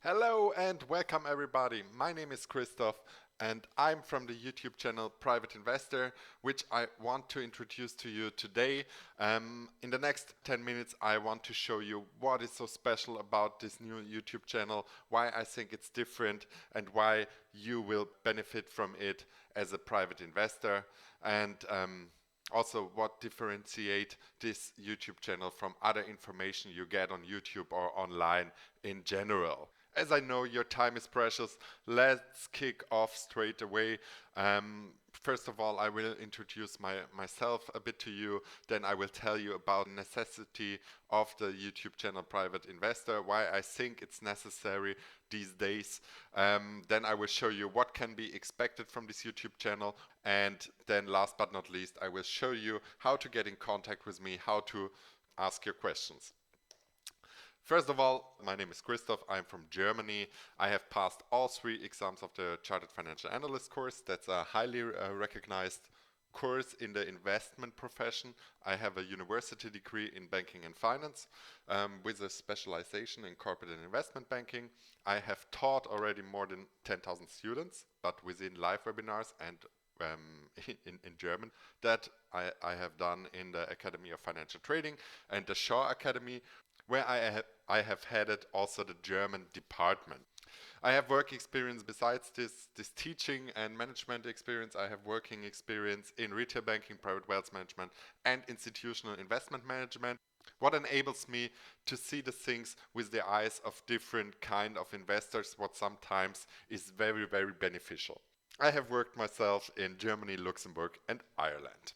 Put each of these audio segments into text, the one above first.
Hello and welcome everybody. My name is Christoph and I'm from the YouTube channel Private Investor, which I want to introduce to you today. In the next 10 minutes, I want to show you what is so special about this new YouTube channel, why I think it's different, and why you will benefit from it as a private investor. And also what differentiate this YouTube channel from other information you get on YouTube or online in general. As I know your time is precious, let's kick off straight away. First of all, I will introduce myself a bit to you. Then I will tell you about the necessity of the YouTube channel Private Investor, why I think it's necessary these days. Then I will show you what can be expected from this YouTube channel. And then last but not least, I will show you how to get in contact with me, how to ask your questions. First of all, my name is Christoph. I'm from Germany. I have passed all three exams of the Chartered Financial Analyst course. That's a highly recognized course in the investment profession. I have a university degree in banking and finance with a specialization in corporate and investment banking. I have taught already more than 10,000 students, but within live webinars and in German that I have done in the Academy of Financial Trading and the Shaw Academy, where I have headed also the German department. I have work experience besides this teaching and management experience. I have working experience in retail banking, private wealth management, and institutional investment management. What enables me to see the things with the eyes of different kind of investors, what sometimes is very, very beneficial. I have worked myself in Germany, Luxembourg, and Ireland.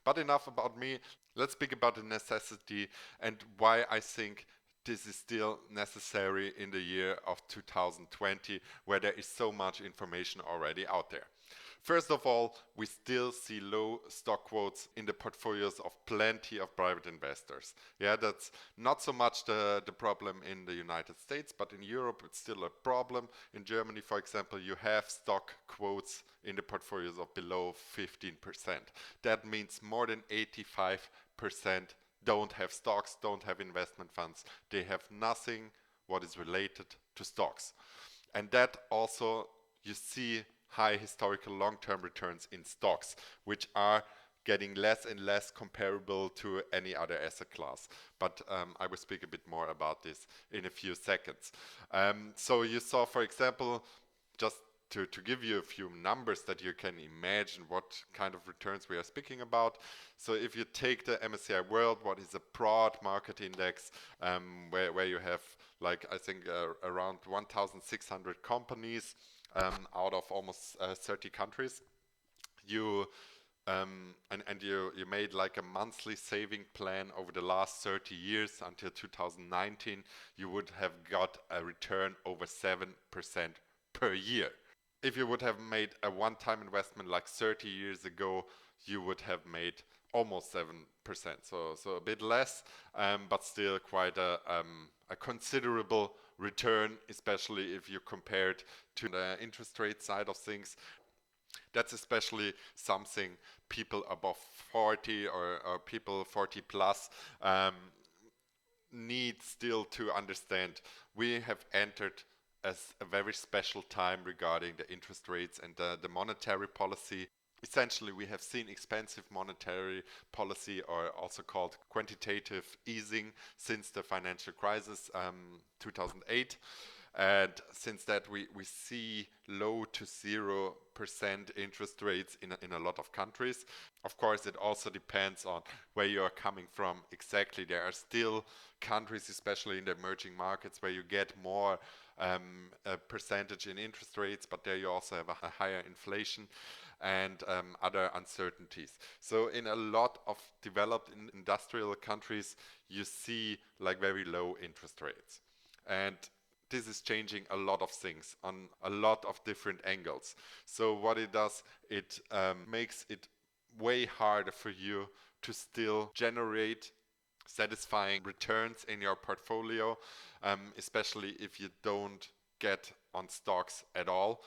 But enough about me. Let's speak about the necessity and why I think this is still necessary in the year of 2020, where there is so much information already out there. First of all, we still see low stock quotes in the portfolios of plenty of private investors. Yeah, that's not so much the problem in the United States, but in Europe it's still a problem. In Germany, for example, you have stock quotes in the portfolios of below 15%. That means more than 85% don't have stocks, don't have investment funds. They have nothing what is related to stocks. And that also you see high historical long-term returns in stocks, which are getting less and less comparable to any other asset class. But I will speak a bit more about this in a few seconds. So you saw, for example, just to give you a few numbers that you can imagine what kind of returns we are speaking about. So if you take the MSCI World, what is a broad market index, where you have, like, I think around 1,600 companies out of almost 30 countries. You you made like a monthly saving plan over the last 30 years until 2019, you would have got a return over 7% per year. If you would have made a one-time investment like 30 years ago, you would have made almost 7%. So a bit less, but still quite a considerable return, especially if you compare it to the interest rate side of things. That's especially something people above 40 or people 40 plus need still to understand. We have entered as a very special time regarding the interest rates and the monetary policy. Essentially, we have seen expensive monetary policy, or also called quantitative easing, since the financial crisis 2008. And since that, we see low to 0% interest rates in a lot of countries. Of course, it also depends on where you are coming from exactly. There are still countries, especially in the emerging markets, where you get more a percentage in interest rates, but there you also have a higher inflation and other uncertainties. So in a lot of developed industrial countries, you see like very low interest rates. And this is changing a lot of things on a lot of different angles. So what it does, it makes it way harder for you to still generate satisfying returns in your portfolio, especially if you don't get on stocks at all.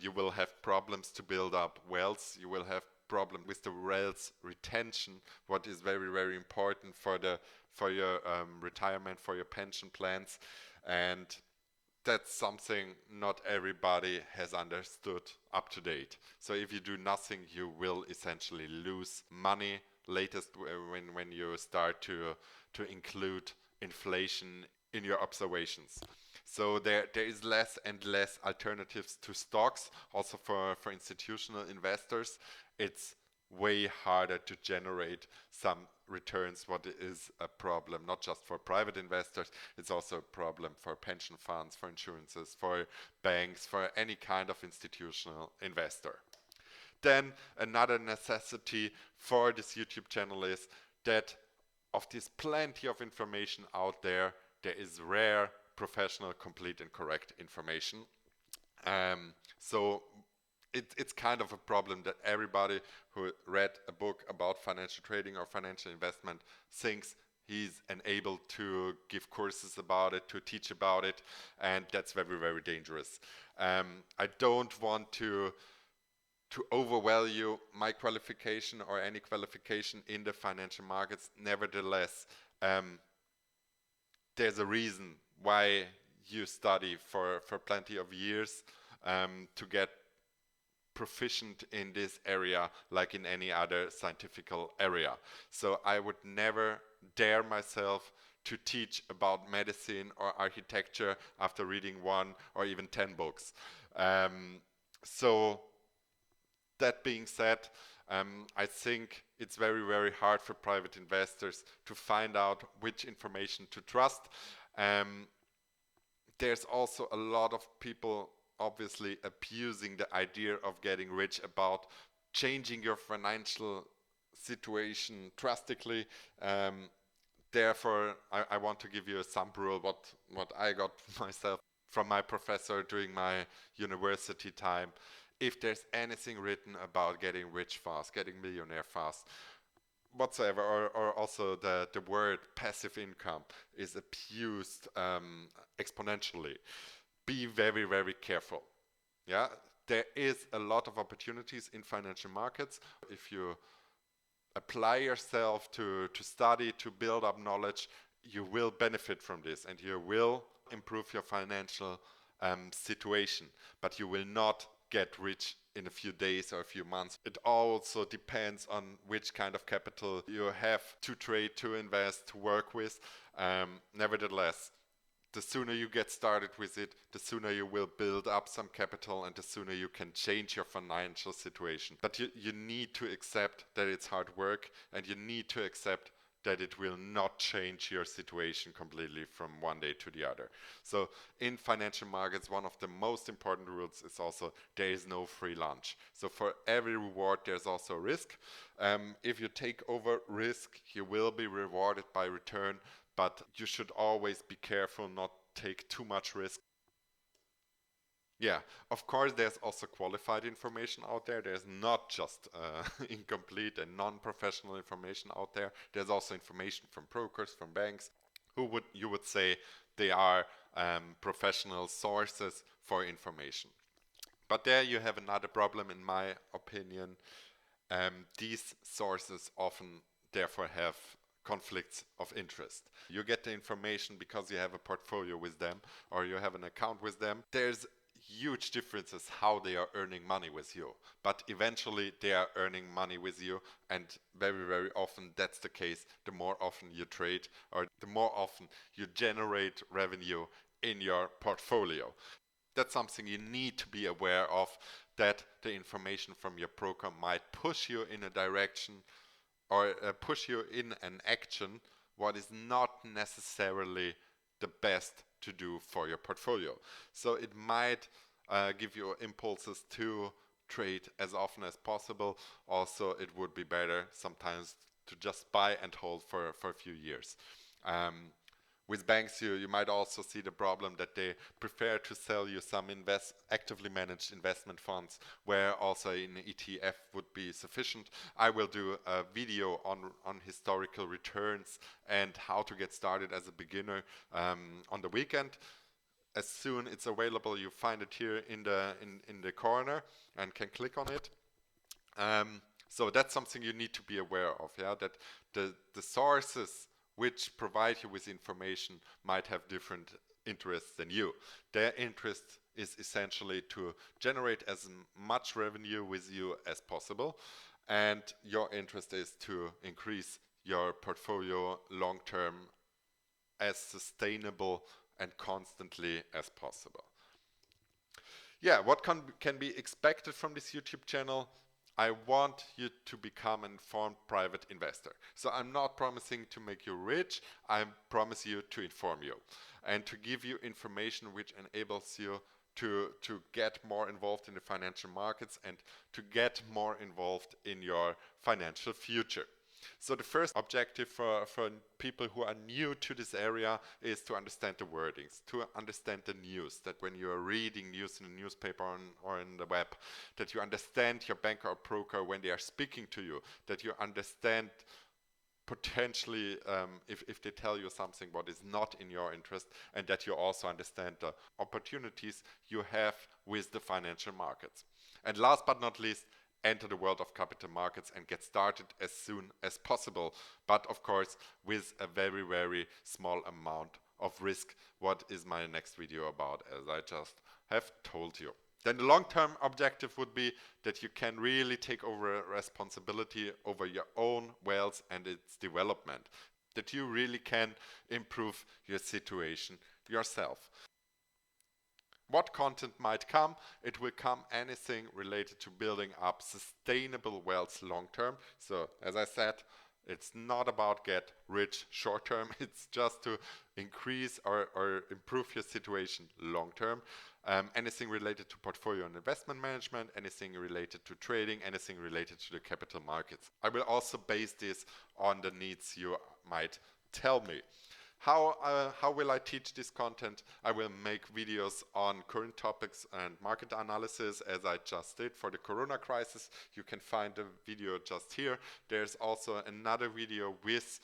You will have problems to build up wealth. You will have problem with the wealth retention, what is very, very important for your retirement, for your pension plans. And that's something not everybody has understood up to date. So if you do nothing, you will essentially lose money latest when you start to include inflation in your observations. So there is less and less alternatives to stocks. Also for institutional investors, it's way harder to generate some returns, what is a problem not just for private investors, it's also a problem for pension funds, for insurances, for banks, for any kind of institutional investor. Then another necessity for this YouTube channel is that of this plenty of information out there, there is rare, professional, complete and correct information. So it's kind of a problem that everybody who read a book about financial trading or financial investment thinks he's enabled to give courses about it, to teach about it, and that's very, very dangerous. I don't want to overvalue my qualification or any qualification in the financial markets. Nevertheless, there's a reason why you study for plenty of years to get proficient in this area like in any other scientific area. So I would never dare myself to teach about medicine or architecture after reading 1 or even 10 books. So that being said, I think it's very, very hard for private investors to find out which information to trust. There's also a lot of people obviously abusing the idea of getting rich, about changing your financial situation drastically. Therefore, I want to give you a sample what I got myself from my professor during my university time. If there's anything written about getting rich fast, getting millionaire fast, whatsoever, or also the word passive income is abused exponentially, be very, very careful. Yeah, there is a lot of opportunities in financial markets. If you apply yourself to study, to build up knowledge, you will benefit from this and you will improve your financial situation, but you will not get rich in a few days or a few months. It also depends on which kind of capital you have to trade, to invest, to work with. Nevertheless, the sooner you get started with it, the sooner you will build up some capital and the sooner you can change your financial situation. But you need to accept that it's hard work, and you need to accept that it will not change your situation completely from one day to the other. So in financial markets, one of the most important rules is also there is no free lunch. So for every reward, there's also risk. If you take over risk, you will be rewarded by return, but you should always be careful not take too much risk. Yeah, of course, there's also qualified information out there. There's not just incomplete and non-professional information out there. There's also information from brokers, from banks, who you would say they are professional sources for information. But there you have another problem, in my opinion. These sources often therefore have conflicts of interest. You get the information because you have a portfolio with them or you have an account with them. There's huge differences how they are earning money with you, but eventually they are earning money with you, and very, very often that's the case. The more often you trade, or the more often you generate revenue in your portfolio. That's something you need to be aware of, that the information from your broker might push you in a direction or push you in an action what is not necessarily the best to do for your portfolio. So it might give you impulses to trade as often as possible. Also, it would be better sometimes to just buy and hold for a few years. With banks, you might also see the problem that they prefer to sell you some actively managed investment funds, where also an ETF would be sufficient. I will do a video on historical returns and how to get started as a beginner on the weekend. As soon it's available, you find it here in the corner and can click on it. So that's something you need to be aware of, yeah, that the sources which provide you with information might have different interests than you. Their interest is essentially to generate as much revenue with you as possible, and your interest is to increase your portfolio long term as sustainable and constantly as possible. Yeah, what can be expected from this YouTube channel? I want you to become an informed private investor. So I'm not promising to make you rich, I promise you to inform you and to give you information which enables you to get more involved in the financial markets and to get more involved in your financial future. So the first objective for people who are new to this area is to understand the wordings, to understand the news, that when you are reading news in the newspaper or in the web, that you understand your banker or broker when they are speaking to you, that you understand potentially if they tell you something what is not in your interest, and that you also understand the opportunities you have with the financial markets. And last but not least, enter the world of capital markets and get started as soon as possible, but of course with a very, very small amount of risk, what is my next video about, as I just have told you. Then the long-term objective would be that you can really take over responsibility over your own wealth and its development, that you really can improve your situation yourself. What content might come? It will come anything related to building up sustainable wealth long term. So as I said, it's not about get rich short term, it's just to increase or improve your situation long term. Anything related to portfolio and investment management, anything related to trading, anything related to the capital markets. I will also base this on the needs you might tell me. How will I teach this content? I will make videos on current topics and market analysis, as I just did for the Corona crisis. You can find the video just here. There's also another video with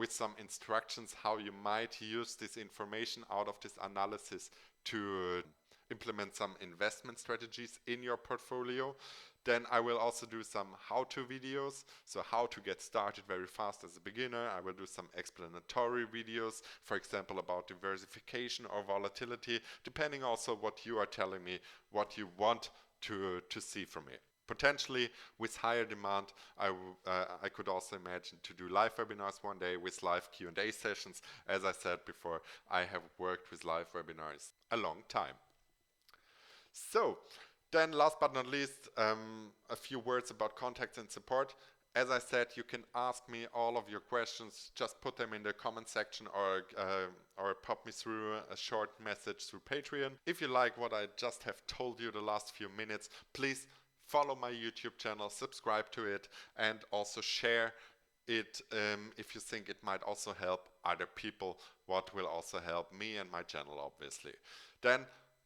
some instructions how you might use this information out of this analysis to implement some investment strategies in your portfolio. Then I will also do some how-to videos, so how to get started very fast as a beginner. I will do some explanatory videos, for example, about diversification or volatility, depending also what you are telling me, what you want to see from me. Potentially, with higher demand, I could also imagine to do live webinars one day with live Q&A sessions. As I said before, I have worked with live webinars a long time. So, then last but not least, a few words about contacts and support. As I said, you can ask me all of your questions, just put them in the comment section or pop me through a short message through Patreon. If you like what I just have told you the last few minutes, please follow my YouTube channel, subscribe to it, and also share it if you think it might also help other people, what will also help me and my channel, obviously. Then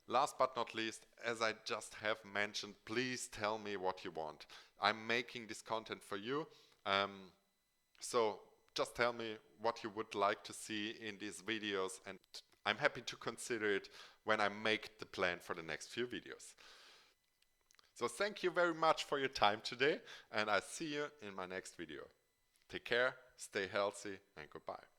last but not least, as I just have mentioned, please tell me what you want. I'm making this content for you, so just tell me what you would like to see in these videos, and I'm happy to consider it when I make the plan for the next few videos. So thank you very much for your time today, and I see you in my next video. Take care, stay healthy, and goodbye.